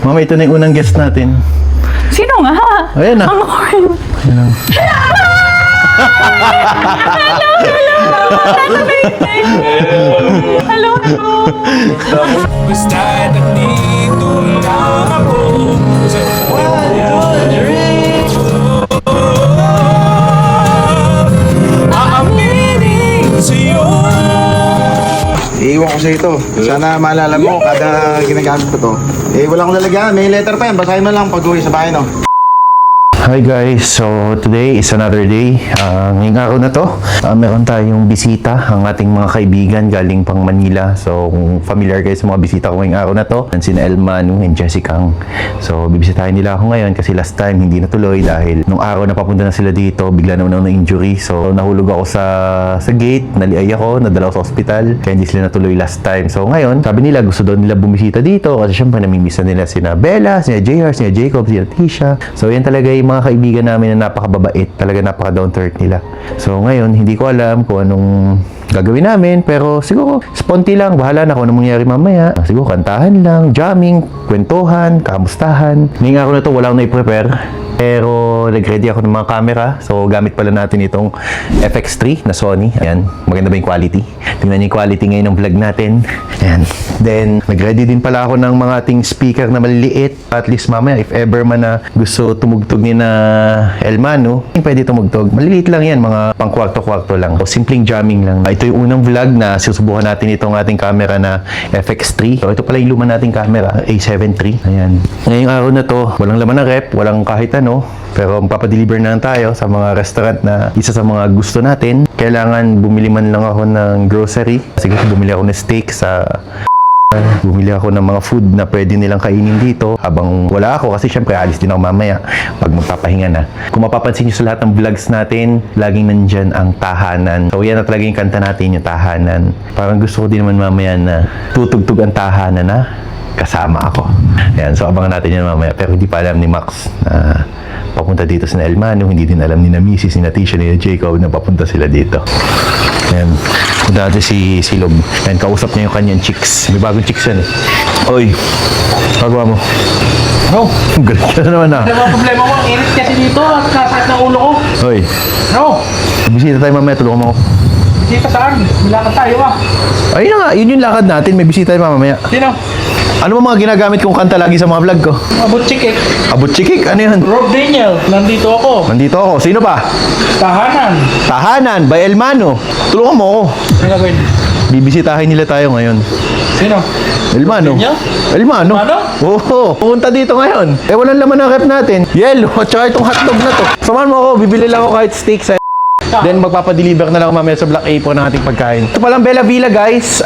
Mama, ito na yung unang guest natin. Sino nga? Ayan na. Ang corn. Ayan na. Hello. Basta nandito na ako sa aaminin sa'yo. Iiwan ko sa ito. Sana maalala mo kada ginagamit ko to. Wala akong lalagyan. May letter pa yan. Basahin mo lang pag-uwi sa bahay, no? Hi guys, so today is another day. Ngayong araw na to, meron tayong bisita, ang ating mga kaibigan galing pang Manila. So kung familiar guys sa mga bisita ko ngayong araw na to, sina Elma, Manu, and Jessica. So bibisitahin nila ako ngayon kasi last time hindi natuloy dahil nung araw na papunta na sila dito, bigla naman ako na injury. So nahulog ako sa gate, naliay ako, nadala ako sa hospital, kaya hindi sila natuloy last time. So ngayon, sabi nila gusto daw nila bumisita dito kasi syempre namimiss na nila sina Bella, sina JR, sina Jacob, sina Tisha. So yan talaga yung mga kaibigan namin na napakababait, talaga napaka down to earth nila. So ngayon, hindi ko alam kung anong gagawin namin, pero siguro sponti lang, bahala na kung anong mangyari mamaya. Siguro kantahan lang, jamming, kwentuhan, kamustahan. Ngayong araw na to, wala akong na-prepare. Pero nag-ready ako ng mga camera. So gamit pala natin itong FX3 na Sony. Ayan, maganda ba yung quality? Tingnan niyo yung quality ngayon ng vlog natin. Ayan. Then nag-ready din pala ako ng mga ating speaker na maliliit. At least mamaya if ever man na gusto tumugtog ni na Elmano, pwede tumugtog. Maliliit lang yan, mga pang kwarto-kwarto lang. So simpleng jamming lang. Ito yung unang vlog na susubukan natin itong ating camera na FX3. So ito pala yung luma nating camera, A7 III. Ayan. Ngayong araw na to, walang laman ng rep, walang kahit ano. Pero mapapadeliver na lang tayo sa mga restaurant na isa sa mga gusto natin. Kailangan bumili man lang ako ng grocery. Siguro bumili ako ng steak sa... Bumili ako ng mga food na pwede nilang kainin dito habang wala ako kasi syempre alis din ako mamaya pag magpapahinga na. Kung mapapansin nyo sa lahat ng vlogs natin, laging nandyan ang tahanan. So yan na talaga yung kanta natin, yung tahanan. Parang gusto ko din naman mamaya na tutugtog ang tahanan na kasama ako. Ayan, so abangan natin yan mamaya. Pero hindi pa alam ni Max na papunta dito sa Elmano. Hindi din alam ni na Mrs., ni na Tisha, ni na Jacob na papunta sila dito. Ayan. Dati si Lob. Ayan, kausap niya yung kanyang chicks. May bagong chicks yan eh. Oy, pagawa mo. No. Galit ka na naman ah. Ano ba problema mo? Ang init kasi dito at kasakit ng ulo ko. Oy, No. bisita tayo mamaya. Tulungan mo ako. Dito saan? Bilakad tayo ah. Ayun na nga, yun yung lakad natin. May bisita tayo mamaya. Sino? Ano ba mga ginagamit kong kanta lagi sa mga vlog ko? Abot chikik. Abot chikik, ano yan? Rob Daniel. Nandito ako. Nandito ako. Sino pa? Tahanan. Tahanan by Elmano. Tulungan mo ako. Ano gagawin? Bibisitahin nila tayo ngayon. Sino? Elmano. Niya? Elmano? Elmano? Oo. Pupunta dito ngayon. Walang laman ng rep natin. Yellow. At saka itong hotdog na to. Samahan mo ako. Bibili lang ako kahit steak sa... Then magpapadeliver na lang ako mamaya sa Black Apron ng ating pagkain. Ito palang Bella Villa guys.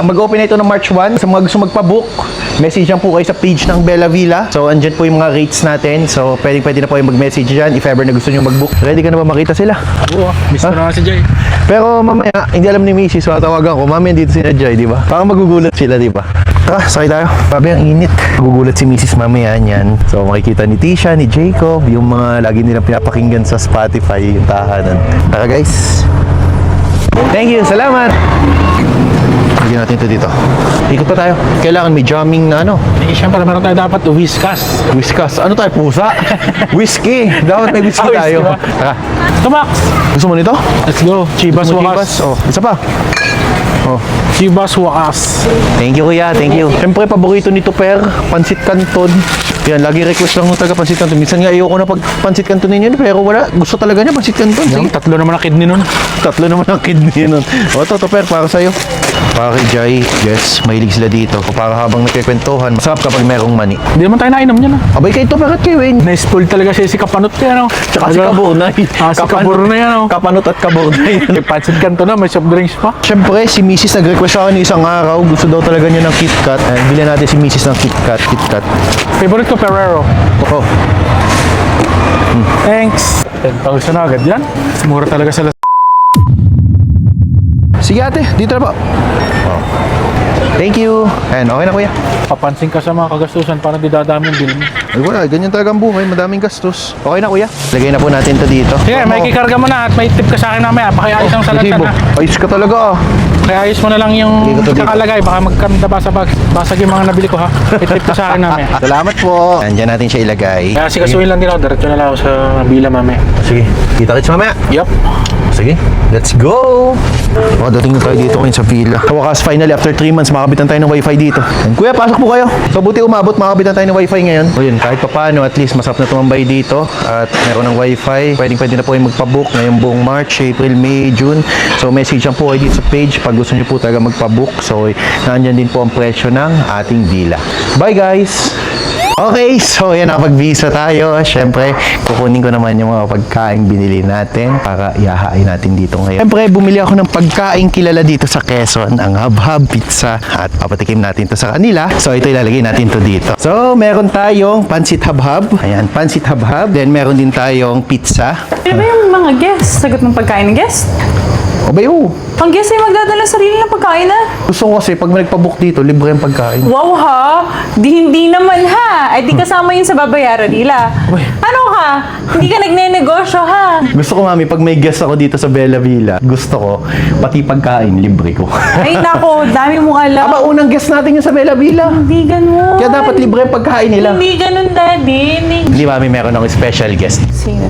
Mag-open na ito ng March 1. Sa mga gusto magpa-book, message lang po kayo sa page ng Bella Villa. So andyan po yung mga rates natin. So pwede na po yung mag-message dyan if ever na gusto nyo mag-book. Ready ka na ba makita sila? Oo. Miss ko na nga si Jay. Pero mamaya, hindi alam ni Mrs. So tawagan ko, mamaya dito si Jai, di ba? Parang magugulat sila, di ba? Tara, sakay tayo. Sabi ang init. Magugulat si Mrs. mamaya niyan. So makikita ni Tisha, ni Jacob, yung mga lagi nilang pinapakinggan sa Spotify, yung tahanan. Tara guys. Thank you, salamat. Lagyan natin ito dito. Ikot pa tayo. Kailangan may jamming na ano. Eh, siyempre meron tayo dapat whiskas. Whiskas. Ano tayo, pusa? Whiskey. Dapat may whiskey Whiskey tayo. ba? Tara. Ito Max. Gusto mo nito? Let's go. Chivas Gusto mo Wakas. Chivas? Oh, isa pa. Oh. Chivas Wakas. Thank you kuya, thank you. Siyempre, paborito nito Per, Pansit Canton. Yan, lagi request lang ng taga Pansit Canton. Minsan nga ayoko na pag Pansit Canton ninyo, pero wala. Gusto talaga niya Pansit Canton. Yung Sige. tatlo naman ang kidney nun. Tatlo naman ang kidney nun. O, ito Per, para sa'yo. Para kay Jai, yes, mahilig sila dito. Para habang nagkikwentuhan, masarap kapag merong mani. Hindi naman tayo nainom niya na. Abay kayo ito, bakit kayo Wayne? Na-spoil talaga siya si Kapanot kaya no. Tsaka si Kaburnay. Si Kaburnay ano. Kapanot at Kaburnay. May pansit kanto na, may soft drinks pa. Siyempre, si Mrs. nag-request sa akin isang araw. Gusto daw talaga niya ng KitKat. Bilhin natin si Mrs. ng KitKat. Favorite ko Ferrero. Oh. Thanks. 10,000 na agad yan. Mura talaga sa Sige ate, dito na po. Oh. Thank you. Ayan, okay na kuya. Papansin ka sa mga kagastusan para di dadami yung bill mo. Ay wala, ganyan talaga ang buhay. Madaming gastos. Okay na kuya. Lagay na po natin to dito. Sige, may kikarga mo na at may tip ka sa akin mamaya. Pakiayos ang salatan Resibo. ha. Ayos ka talaga ah. Pakiayos mo na lang yung Dito to dito. kakalagay. Baka magkamda basag yung mga nabili ko ha. May tip ka sa akin mamaya. Salamat po. Andyan natin siya ilagay. Kaya sikasuhin lang din ako. Diretso na lang ako sa bila mamaya. Sige, kita-kits mamaya. Yup. Sige, let's go! Dating na tayo dito ngayon sa villa. Sa wakas, finally, after 3 months, makabitan tayo ng wifi dito. And, kuya, pasok po kayo. So, buti umabot, makabitan tayo ng wifi ngayon. O yun, kahit papaano, at least masarap na tumambay dito. At meron ng wifi. Pwede na po kayo magpabook ngayong buong March, April, May, June. So, message lang po kayo dito sa page pag gusto nyo po talaga magpabook. So, nandyan din po ang presyo ng ating villa. Bye, guys! Okay, so yan, nakapag-visa tayo. Siyempre, kukunin ko naman yung mga pagkain binili natin para ihahain natin dito ngayon. Siyempre, bumili ako ng pagkain kilala dito sa Quezon, ang Hub Pizza. At papatikim natin to sa kanila. So, ito ilalagay natin to dito. So, meron tayong Pansit Hub. Ayan, Pansit Hub. Then, meron din tayong pizza. Ano ba yung mga guest? Sagot ng pagkain ng guest? Obayo, Ang guest ay magdadala sarili ng pagkain na. gusto ko kasi pag nagpabook dito, libre ang pagkain. Wow ha! Hindi naman ha! Ay di kasama yun sa babayaran nila. Uy. Ano ha? Hindi ka nagne-negosyo ha? Gusto ko, mami, pag may guest ako dito sa Bella Villa, gusto ko, pati pagkain, libre ko. Ay nako, dami mong alam. Aba, unang guest natin yung sa Bella Villa. Hindi ganun. Kaya dapat libre ang pagkain nila. Hindi ganun, daddy. Hindi, mami, meron akong special guest. Sino?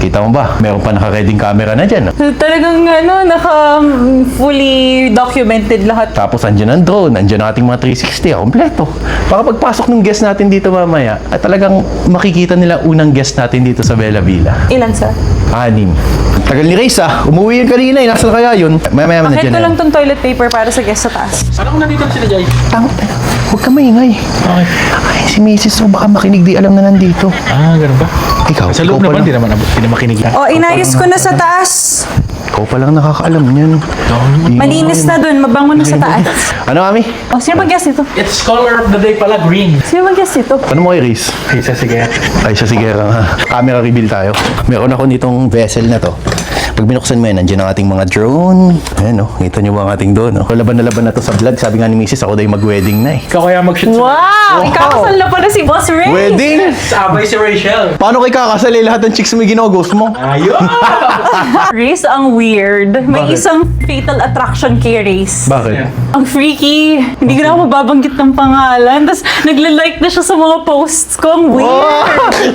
Kita mo ba? Meron pa naka-reading camera na dyan. Talagang fully documented lahat. Tapos andyan ang drone, andyan ang ating mga 360, kompleto. Para pagpasok ng guest natin dito mamaya, at talagang makikita nila unang guest natin dito sa Bella Villa. Ilan sa? 6. Tagal ni Reyes ah. Umuwi yun kanina eh. Nasaan kaya yun? Maya-maya na Bakit dyan. ko lang tong toilet paper para sa guest sa taas? Sana kung nandito sila, Jay? Huwag ka maingay. Okay. Ay, si Mrs. baka makinig di alam na nandito. Ah, ganun ba? Ikaw, Sa loob ikaw pa naman, lang. di naman makinig. O, inayos ko na sa taas. Ikaw pa lang nakakaalam niyan. Malinis na dun, mabango na sa taas. Ano, mami? O, sino bang guest ito? It's color of the day pala, green. Sino bang guest ito? Ano mo kay Reyes? Isa, sige. Ay, sa sigera nga. Camera reveal tayo. Meron ako nitong vessel na to. Pag binuksan mo yan, nandiyan ang ating mga drone. Ayan, oh. Kita nyo ba ang ating drone, oh? Laban na to sa vlog. Sabi nga ni Mrs. ako daw yung mag-wedding na eh. Ikaw kaya mag-shoot sa... Wow! Ikakasal na pala si Boss Ray! Wedding? Sabay si Rachel. Paano kay kakasali lahat ng chicks mo ginoghost mo? Ayun! Race, ang weird. May Bakit? isang fatal attraction kay Race. Bakit? Ang freaky. Hindi ko na ako mababanggit ng pangalan. Tapos nagla-like na siya sa mga posts ko. Ang weird. Oh,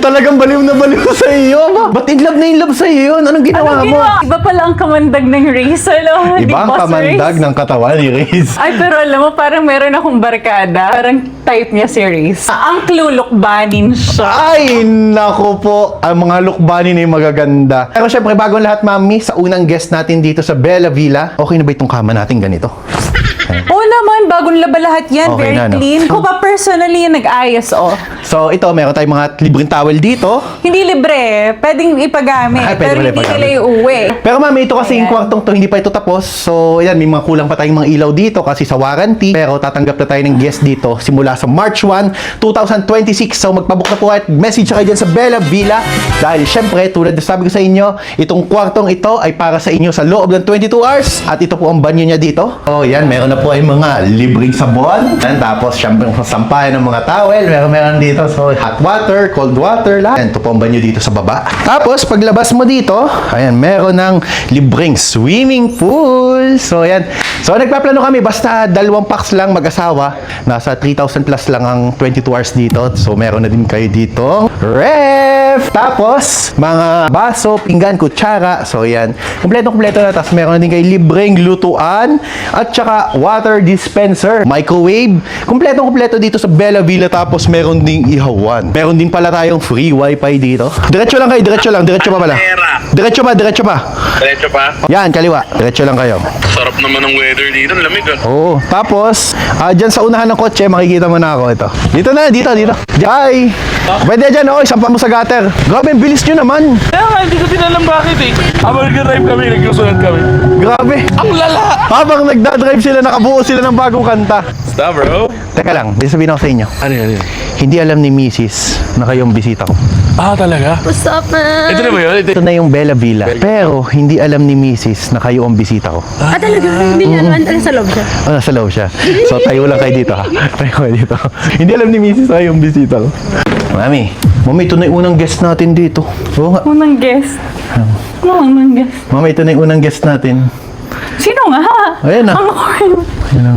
talagang baliw na baliw sa iyo. Ba't in love sa iyo yun? Anong ginawa Ano mo? ginawa? Iba pala ang kamandag ng Race. Alam mo, di Ibang Boss kamandag Race? ng katawan ni Reyes. Ay, pero alam mo, parang meron akong barkada. Parang type niya si Race. Ang klulukbanin siya. Ay, nako po. Ang mga lukbani na yung magaganda. Pero syempre, bago ang lahat, mami, sa unang guest natin dito sa Bella Villa, okay na ba itong kama natin ganito? Oo naman, bagong laba lahat yan. Okay Very na, no? clean. Ako pa personally yung nag-ayos, oh. So, ito, meron tayong mga libreng towel dito. Hindi libre. Pwedeng ipagamit. Ay, pwede pero pala hindi ipagamit. nila iuwi. Pero mami, ito kasi yung Ayan. kwartong to, hindi pa ito tapos. So, yan, may mga kulang pa tayong mga ilaw dito kasi sa warranty. Pero tatanggap na tayo ng guest dito simula sa March 1, 2026. So, magpabook na po at message kayo dyan sa Bella Villa. Dahil syempre, tulad na sabi ko sa inyo, itong kwartong ito ay para sa inyo sa loob ng 22 hours. At ito po ang banyo niya dito. Oh, yan, meron na po ay mga libreng sabon. Yan, tapos syempre, sampayan ng mga towel. Meron dito. So, hot water, cold water, lahat. Yan, ito po ang banyo dito sa baba. Tapos, paglabas mo dito, ayan, meron ng libreng swimming pool. So, yan. So, nagpaplano kami, basta 2 packs lang mag-asawa. Nasa 3,000 plus lang ang 22 hours dito. So, meron na din kayo dito. Ref! Tapos, mga baso, pinggan, kutsara. So, yan. Kompleto na. Tapos, meron na din kayo libreng lutuan. At saka, water dispenser. Microwave. Kompleto dito sa Bella Villa. Tapos, meron ding ihawan. Meron din pala tayong free wifi dito. Diretso lang kayo. Diretso pa pala. Diretso pa. Diretso pa? Yan, kaliwa. Diretso lang kayo. Sarap naman ng weather dito. Ang lamig ah. Oo. Tapos, dyan sa unahan ng kotse, makikita mo na ako ito. Dito. Hi! Pwede dyan, oh. Isampa mo sa gutter. Grabe, ang bilis nyo naman. Kaya nga, hindi ko din alam bakit eh. Habang nag-drive kami, nagsusunod kami. Grabe. Ang lala! Habang nagdadrive sila, nakabuo sila ng bagong kanta. Stop bro. Teka lang, may sabihin ako sa inyo. Ano yan? Hindi alam ni Mrs. na kayong bisita ko. Talaga? What's up, man? Ito na ba yun? Ito na yung Bella Villa. Pero hindi alam ni Mrs. na kayo ang bisita ko. Talaga? Hindi niya naman. Sa loob siya. Nasa loob siya. So tayo lang kayo dito ha. Tayo kayo dito. Hindi alam ni Mrs. na kayo ang bisita ko. Mami, ito na yung unang guest natin dito. Oo nga. Unang guest. Unang guest. Mami, ito na yung unang guest natin. Sino nga? Ayan na. Ang corny. Ayan na.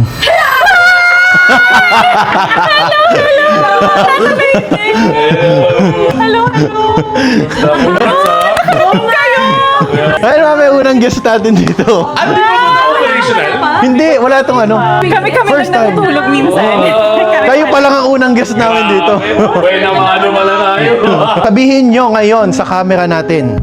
Hello. Ayun, mami, unang guest natin dito. Hindi, wala tong ano. Kami First lang time. natutulog minsan. Kayo pa lang ang unang guest namin dito. Pwede na maano pala tayo. Sabihin nyo ngayon sa camera natin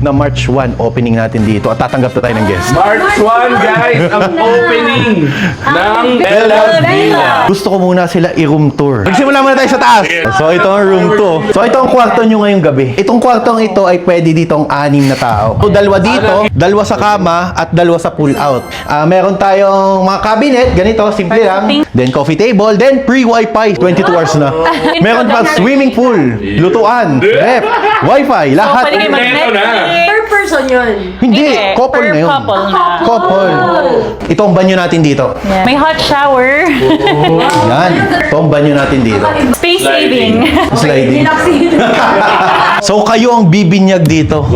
na March 1 opening natin dito at tatanggap na tayo ng guest. March 1, guys, ang opening ng Bella Villa. Gusto ko muna sila i-room tour. Magsimula muna tayo sa taas. So ito ang room 2. So ito ang kwarto nyo ngayong gabi. Itong kwartong ito ay pwede ditong 6 na tao. So dalawa dito, dalawa sa kama at dalawa sa pull out. Meron tayong mga cabinet, ganito, simple lang. Then coffee table, then pre-wifi, 22 hours na. Meron pa swimming pool, lutuan, ref, wifi, lahat. Pwede kayo Ito na. Per person yun. Hindi, couple per na yun. couple na. Couple. Ito ang banyo natin dito. May hot shower. Yan. Ito ang banyo natin dito. Space saving. Sliding. So kayo ang bibinyag dito.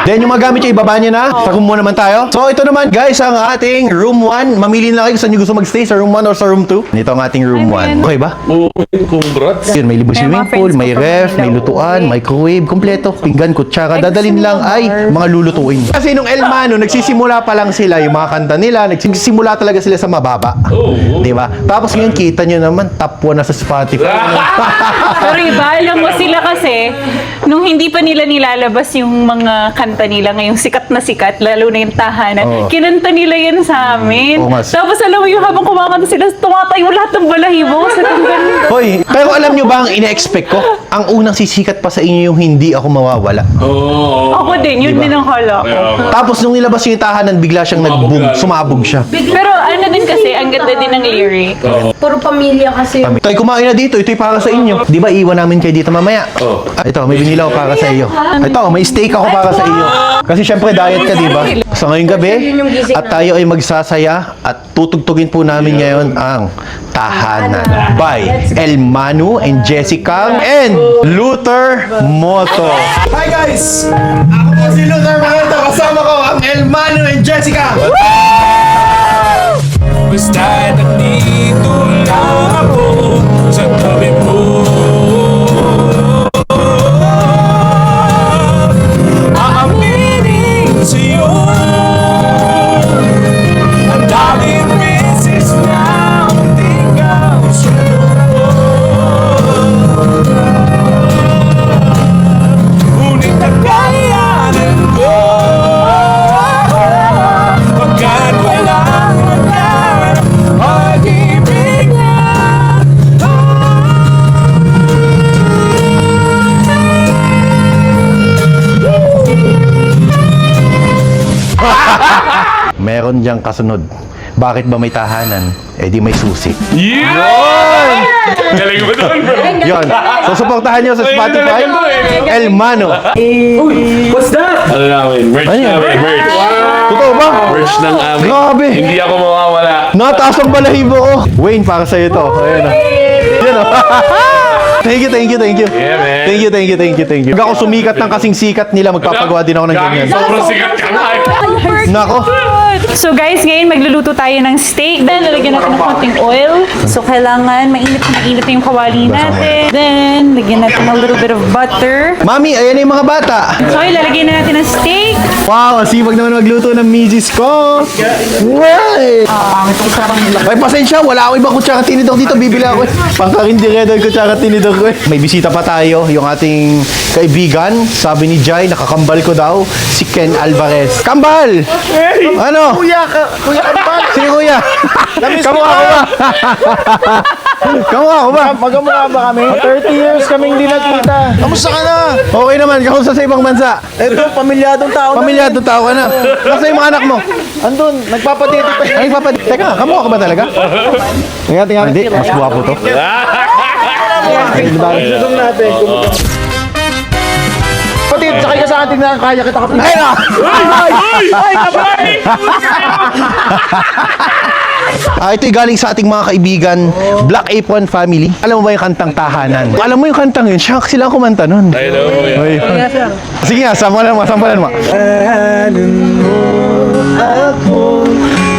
Then yung mga gamit nyo, ibaba nyo na. Sa room 1 naman tayo. So ito naman guys, ang ating room 1. Mamili na kayo kung saan nyo gusto magstay, sa room 1 or sa room 2. Ito ang ating room 1. Okay ba? Congrats. Yun, may libre May swimming mga pool, friends may ko pa ref, nila may lutuan, uuwi. microwave, kompleto, pinggan, kutsara. Dadalin lang ay mga lulutuin. Kasi nung El Mano, nagsisimula pa lang sila, yung mga kanta nila, nagsisimula talaga sila sa mababa. Di ba? Tapos ngayon, kita nyo naman, top 1 na sa Spotify. Pero iba, alam mo sila kasi, nung hindi pa nila nilalabas yung mga kanta nila ngayong sikat na sikat, lalo na yung tahanan, Oo. kinanta nila yan sa amin. Oo nga. Tapos alam mo yung habang kumakanta sila, tumatayo lahat ng balahibo sa tanggal. Hoy, pero alam nyo ba ang ine-expect ko? Ang unang sisikat pa sa inyo yung hindi ako mawawala. Ako din, yun din ang hala ko. Tapos nung nilabas yung tahanan, bigla siyang nag-boom, sumabog siya. Pero ano din kasi, ang ganda din ng lyric. Puro pamilya kasi. Tay, kumain na dito. Ito'y para sa inyo. Di ba iwan namin kayo dito mamaya? Ito, may binila ko para sa iyo. Ito, may steak ako para sa iyo. Kasi syempre diet ka, di ba? So ngayong gabi, at tayo ay magsasaya at tutugtugin po namin ngayon ang Tahanan by El Manu and Jessica and Luther Moto. Hi guys! Ako po si Luther Moto. Kasama ko ang El Manu and Jessica. Basta nandito lang ako sa tabi mo. Aaminin sa'yo ang daming beses na muntik ang ngunit nagkayanan ko pagkat walang magkano pag-ibig na. Meron diyang kasunod. Bakit ba may tahanan? Eh di may susi. Yun! Galing mo doon, bro. Yon. So suportahan niyo sa Spotify El Mano. Ano namin? Merch Ano yan? namin. Merch. Totoo ba? Merch ng amin. Grabe. Hindi ako mawawala. Nataas ang balahibo ko. Wayne, para sa'yo to. Ayan o. Yan o. Thank you. Yeah, man. Thank you. Pag ako sumikat ng kasing sikat nila, magpapagawa din ako ng ganyan. Sobrang sikat ka na. Nako. So guys, ngayon magluluto tayo ng steak. Then, lalagyan natin ng konting oil. So, kailangan mainit na yung kawali natin. Then, lagyan natin a little bit of butter. Mami, ayan na yung mga bata. So, ilalagay na natin ang steak. Wow, ang sipag naman magluto ng misis ko. Right. Ay, pasensya, wala akong ibang kutsara tinidor dito. Bibili ako. Pangkarindiredo yung kutsara tinidor ko. May bisita pa tayo, yung ating kaibigan. Sabi ni Jai, nakakambal ko daw, si Ken Alvarez. Kambal! Ano? Kuya Kambal. Sige, kuya. Kamukha ko ba? Kamukha ko ba? Magkamukha ba kami? 30 years kaming di nagkita. Kamusta ka na? Okay naman, kamusta sa ibang bansa? Ito, pamilyadong tao. Pamilyado tao ka na. Nasa yung mga anak mo? Andun, nagpapadate pa. Ay, teka, kamukha ka ba talaga? Tingnan. Hindi, mas guwapo to. Susong natin. Pati, sakay ka sa ating na kaya kita kapit. Ito yung galing sa ating mga kaibigan, Black Apron Family. Alam mo ba yung kantang Tahanan? Alam mo yung kantang yun? Siya sila ang kumanta nun. I know. Oy. Sige nga, sampalan mo.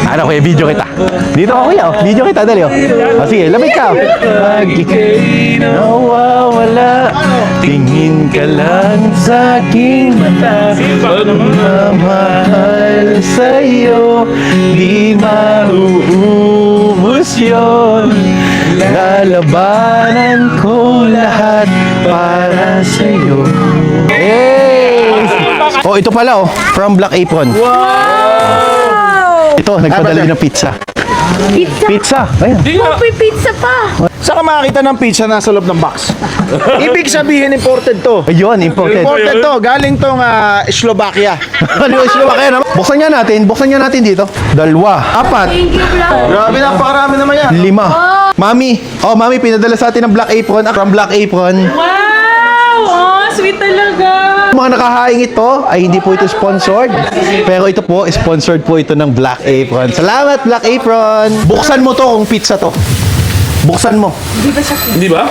Ano kuya, video kita. Dito ako kuya, video kita, dali oh. Sige, lamig ka. Pag ika'y nawawala, tingin ka lang sa aking mata. Pagmamahal sa'yo, di mauubos yun. Lalabanan ko lahat para sa'yo. Hey! Oh, ito pala oh, from Black Apron. Ito, nagpadala din ng pizza. Pizza? Ayan. May pizza pa. Saan ka makakita ng pizza nasa loob ng box? Ibig sabihin, imported to. Ayun, important. Imported to. Galing tong Slovakia. Ano yung Slovakia naman? Buksan nga natin dito. 2, 4. Thank you, Vlog. Grabe, napakarami naman yan. 5. Mami, mami, pinadala sa atin ng Black Apron. From Black Apron. Wow! Oh, sweet talaga. Mga nakahaing ito ay hindi po ito sponsored. Pero ito po, sponsored po ito ng Black Apron. Salamat, Black Apron! Buksan mo to kung pizza to. Buksan mo. Hindi ba?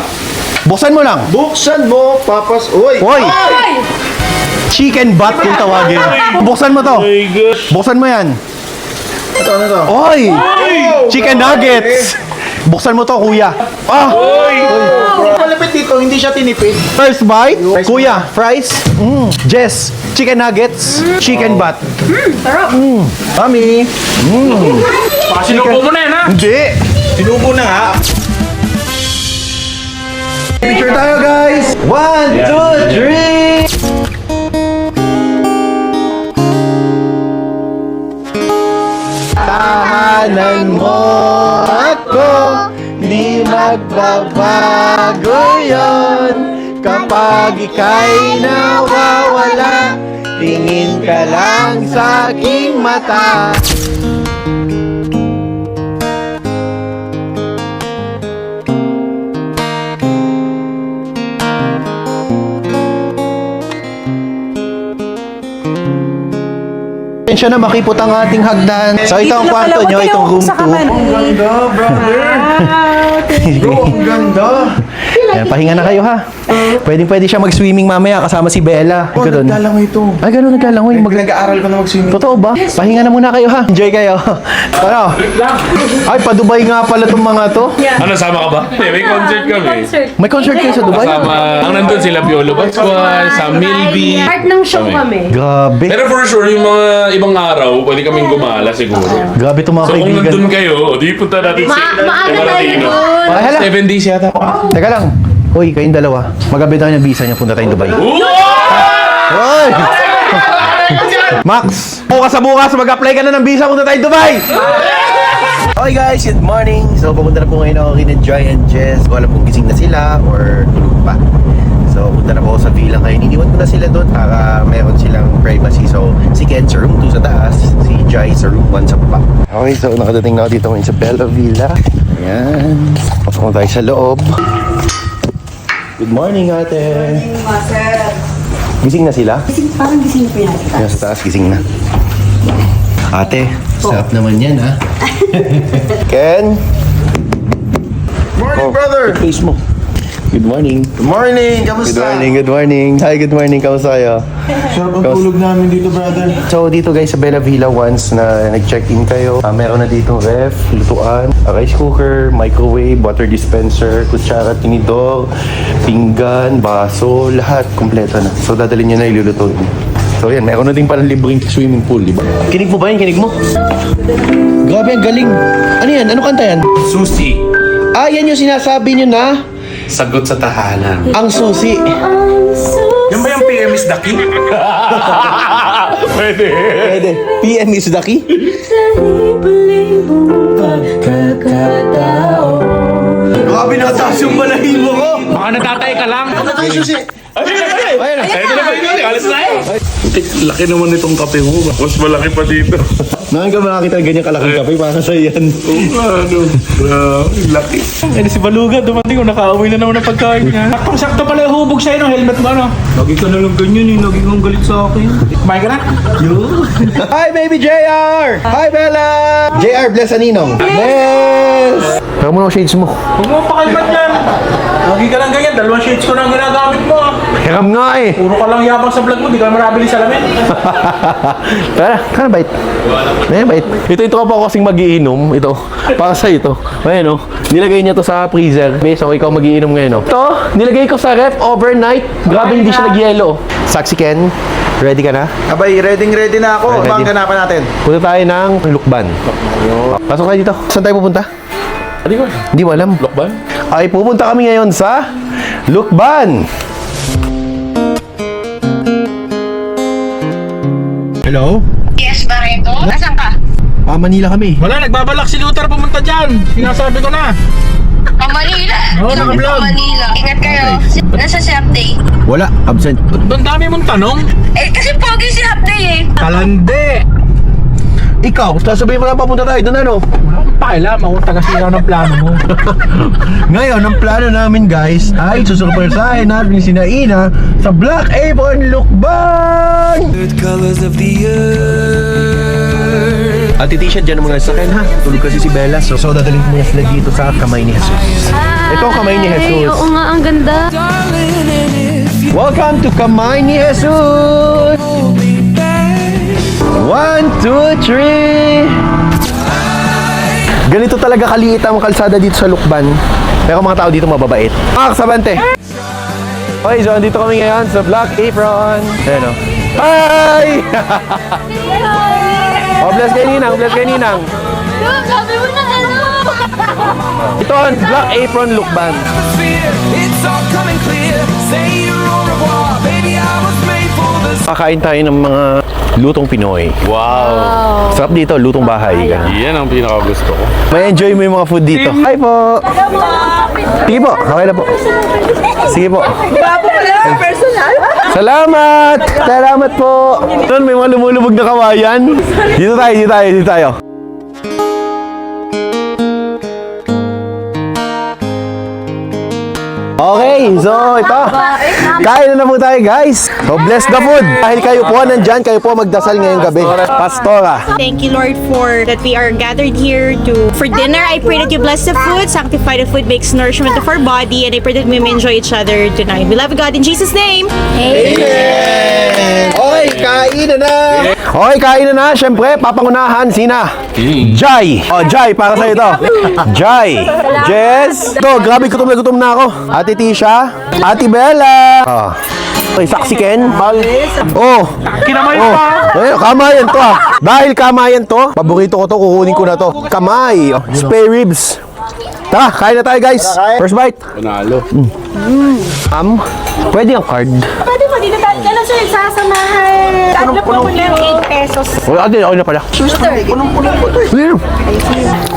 Buksan mo lang. Buksan mo, papas. Uy! Hoy! Chicken butt kung tawagin. Buksan mo to. Oh my gosh. Buksan mo yan. Ito, ano to? Oy! Chicken nuggets! Buksan mo to, kuya. Ah! Malapit dito, hindi siya tinipid. First bite, kuya, fries. Jess, chicken nuggets, chicken butt. Sarap. Mami. Sinubo mo na yan, ha? Hindi. Sinubo na nga. Picture tayo, guys. 1, 2, 3. Tahanan mo ako, di magbabago yon. Kapag ika'y nawawala, tingin ka lang sa aking mata. Siya na makipot ang ating hagdan. So ito ang kwarto nyo, itong room 2. Ganda, brother. Bro, ang ganda. Yan, pahinga na kayo ha. Pwede siya mag-swimming mamaya kasama si Bella. Oh, Ganun. naglalangoy ito. Ay, ganun naglalangoy. Nag-aaral ko na mag-swimming. Totoo ba? Pahinga na muna kayo ha. Enjoy kayo. Ano? Ay, pa-Dubai nga pala itong mga to. Ano, sama ka ba? May concert kami. Concert. May concert kayo sa Dubai? Kasama, ang nandun sila Piolo Pascual, sa Milby. Part ng show kami. Grabe. Pero for sure, yung mga ibang araw, pwede kaming gumala siguro. Grabe itong mga So kung kaibigan. nandun kayo, di punta natin Maaga tayo doon. Ay, hala. 7 days yata. Teka lang. Uy, kayong dalawa. Magabit tayo ng visa niya. Punta tayong Dubai. Wow! Uy! Max! Bukas mag-apply ka na ng visa. Punta tayong Dubai! Okay guys, good morning. So, pupunta na po ngayon ako kina Joy and Jess. Ko alam kung gising na sila or tulog pa. So, punta na po ako sa villa ngayon. Iniwan ko na sila doon para meron silang privacy. So, si Ken sa room 2 sa taas, si Joy sa room 1 sa baba. Okay, so nakadating na ako dito ngayon sa Bella Villa. Ayan. Pasok na tayo sa loob. Good morning, ate. Good morning, sir. Gising na sila? Parang gising na po yan. Yan sa taas, gising na. Ate, sarap naman yan, ha? Ken? Morning, brother. Face mo. Good morning. Good morning. Kamusta? Good morning. Hi, good morning. Kamusta kayo? Sarap ang tulog namin dito, brother. So, dito guys sa Bella Villa, once na nag-check-in kayo, meron na dito ref, lutuan, rice cooker, microwave, water dispenser, kutsara, tinidor, pinggan, baso, lahat, kompleto na. So, dadalhin nyo na iluluto. So, yan, meron na din palang libreng swimming pool, di ba? Kinig mo ba yan? Kinig mo? Grabe, ang galing. Ano yan? Ano kanta yan? Susi. Ah, yan yung sinasabi nyo na Sagot sa tahanan. ang susi. Yan ba yung PM is the key? Pwede. Pwede. PM is the key. Grabe na taas yung balahibo ko. Baka natatay ka lang. Ano tayo, susi? Ayun na. Ito na ba yun? Alis na eh. Laki naman itong kape mo. Mas malaki pa dito. Ngayon ka makakita ng ganyang kalaking kape, para sa yan. Ano? Grabe, laki. Eh, si Baluga, dumating ko, nakauwi na naman ng pagkain niya. Sakto pala yung hubog sa'yo ng helmet mo, ano? Lagi ka na lang ganyan, eh. Lagi kang galit sa akin. Kumain ka na? Hi, baby JR! Hi, Bella! JR, bless Aninong. Bless! Kaya mo na shades mo. Huwag mo pakalmat yan. Lagi ka lang ganyan, 2 shades ko na ang ginagamit mo, ah. Hiram nga eh. Puro ka lang yabang sa vlog mo, di ka marabili sa lamin. Kana bait. Ayan, bait. Ito ka pa kasing magiinom. Ito. Para sa ito. Ayan o. Nilagay niya to sa freezer. So, ikaw magiinom ngayon o. Ito, nilagay ko sa ref overnight. Grabe, hindi siya nagyelo. Saksi Ken, ready ka na? Abay, ready na ako. Ready. Bang ganapan natin. Punta tayo ng Lukban. Pasok tayo dito. Saan tayo pupunta? Hindi ko. Hindi mo alam. Lokban? Ay, pupunta kami ngayon sa Lukban. Hello? Yes, Barreto? Nasaan ka? Manila kami. Wala, nagbabalak si Luther pumunta dyan. Sinasabi ko na. Manila? Oo, naka-vlog. Manila. Ingat kayo. Nasa si Upday? Wala, absent. Ang dami mong tanong. Eh, kasi pogi si Upday eh. Talande. Ikaw, sasabihin mo na papunta tayo doon ano? Wala akong pakialam. Ako taga-sira ng plano mo. Ngayon, ang plano namin guys ay susurpresahin natin si Naina sa Black Apron Lukban! Colors of the earth. At Tisha, dyan muna sa akin ha. Tulog kasi si Bella. So dadalhin ko muna sila dito sa kamay ni Jesus. Ito ang kamay ni Jesus. Oo nga, ang ganda. Welcome to kamay ni Jesus! 1, 2, 3! Ganito talaga kaliit ang kalsada dito sa Lukban. Pero mga tao dito mababait. Mga kasabante! Okay, so andito kami ngayon sa Black Apron. Ayan o. Hi! Oh, bless kay Ninang, bless kay Ninang. Sabi mo na ano? Ito ang Black Apron Lukban. It's all coming clear. Say your au revoir, baby. I was made for this. Kakain tayo ng mga lutong Pinoy. Wow. Sarap dito, lutong bahay. Ganun. Yan ang pinaka-gusto ko. May enjoy mo yung mga food dito. Hi po! Sige po, okay na po. Sige po. Salamat! Salamat po! Doon may mga lumulubog na kawayan. Dito tayo. Okay, so ito. Kain na po tayo guys. So bless the food. Dahil kayo po nandyan, kayo po magdasal ngayong gabi. Pastora. Thank you, Lord, for that we are gathered here for dinner. I pray that you bless the food, sanctify the food, makes nourishment of our body, and I pray that we may enjoy each other tonight. We love God in Jesus' name. Amen! Okay, kain na. Okay, kain na. Siyempre, papangunahan, sina? Jai. Oh, Jai, para sa'yo ito. Jai. Jess. Ito, grabe, gutom na ako. Ate Tisha. Ate Bella. Oh. Okay, Saksi Ken. Oh. Kinamayan pa. Ayun, kamayan to ah. Dahil kamayan to, paborito ko to, kukunin ko na to. Kamay. Oh, spare ribs. Tara, kain na tayo guys. First bite. Panalo. Pwede ang card. Pwede mo, dito tayo na siya sasamahan. Ano po ko ng 8 pesos? Wala, okay na pala. Punong-punong po to eh.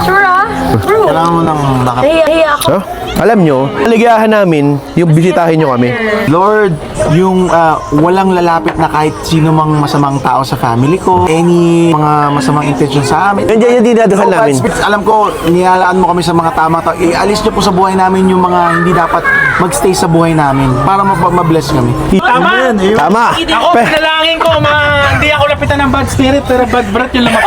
Sure ah? Kailangan mo ng lakap. Hey, ako. So, alam nyo, aligayahan namin yung bisitahin nyo kami. Lord, yung walang lalapit na kahit sino mang masamang tao sa family ko, any mga masamang intention sa amin. Nandiyan yung dinadasal namin. Alam ko, niyalaan mo kami sa mga tama tao. Ialis nyo po sa buhay namin yung mga hindi dapat magstay sa buhay namin para mabless kami. Tama. Tama. Ako, pinalangin ko, hindi ako lapitan ng bad spirit, pero bad breath yung lamat.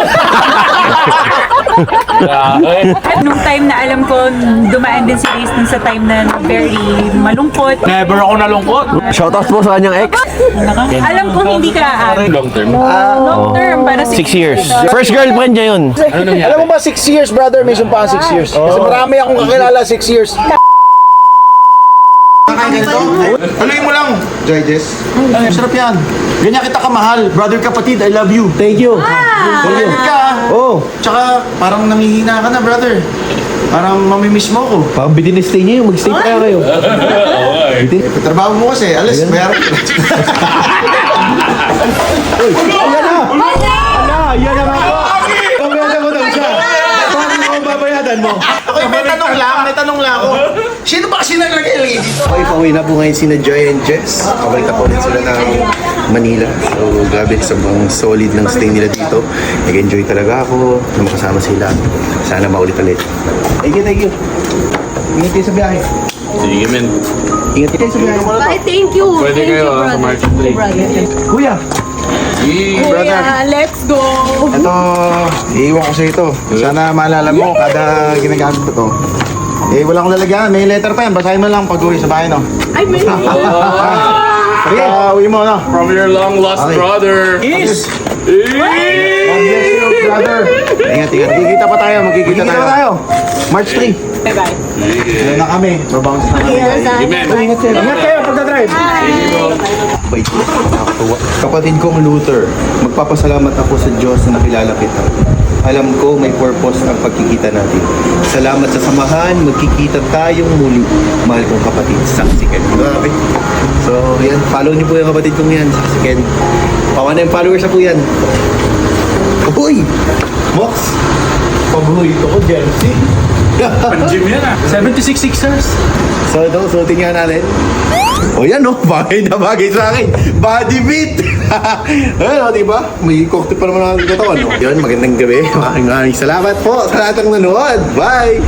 Nung time na alam ko, dumaan din si Liz dun sa time na very malungkot. Never ako nalungkot. Shoutout po sa kanyang ex. Alam ko hindi ka aaral. Long term. Long term, para 6 years. First girlfriend niya yun. Alam mo ba, 6 years, brother? May sumpaan 6 years. Kasi marami akong kakilala 6 years. Tuloy mo lang, Joy Jess. Sarap yan. Ganyan kita kamahal. Brother, kapatid, I love you. Thank you. Tulad ka. Oh, Tsaka parang nangihina ka na, brother. Parang mamimiss mo ko. parang bitinistay niya yung mag-stay pa kayo. Trabaho mo kasi, alas, meron. Ayan na nga po. Babayadan mo daw siya. Paano mo babayadan mo? Ako may tanong lang ako. Sino ba kasi naglagay Okay, pauwi na po ngayon sina Joy and Jess. Pabalik na po ulit sila ng Manila. So, grabe, sobrang solid ng stay nila dito. Nag-enjoy talaga ako na makasama sila. Sana maulit ulit. Thank you. Ingat kayo sa biyahe. Sige, men. Ingat kayo sa biyahe. Bye, thank you. Pwede Thank kayo, you, brother. Marketplace. Kuya, Brother, Let's go! ito, iiwan ko sa ito. Sana maalala mo kada ginagamit ko to. Wala akong lalagyan. May letter pa yan. Basahin mo lang pag-uwi sa bahay, no? Ay, may Sige, uwi mo, no? From your long lost Okay. brother. Is! God bless you, brother. Ingat. Magkikita pa tayo. Magkikita tayo. March 3. Bye-bye. Ano na kami? Babounce na kami. Sige, men. Ingat kayo pagdadrive. wait, nakakatuwa. Kapatid kong Luther, magpapasalamat ako sa Diyos na nakilala kita. Alam ko may purpose ang pagkikita natin. Salamat sa samahan, magkikita tayong muli. Mahal kong kapatid, Saksi Ken. Grabe. So, yan, follow niyo po yung kapatid kong yan, Saksi Ken. Pawan na yung followers na po yan. Uy! Mox! Pabuhay ko ko, jersey. Pang-gym yan ah. 76 Sixers. So, ito, suotin nga natin. O yan, no? Bagay na bagay sa akin. Body beat! Ayun, o, diba? May cocktail pa naman ako dito, no? Yun, magandang gabi. Maraming salamat po sa lahat ng nanood. Bye!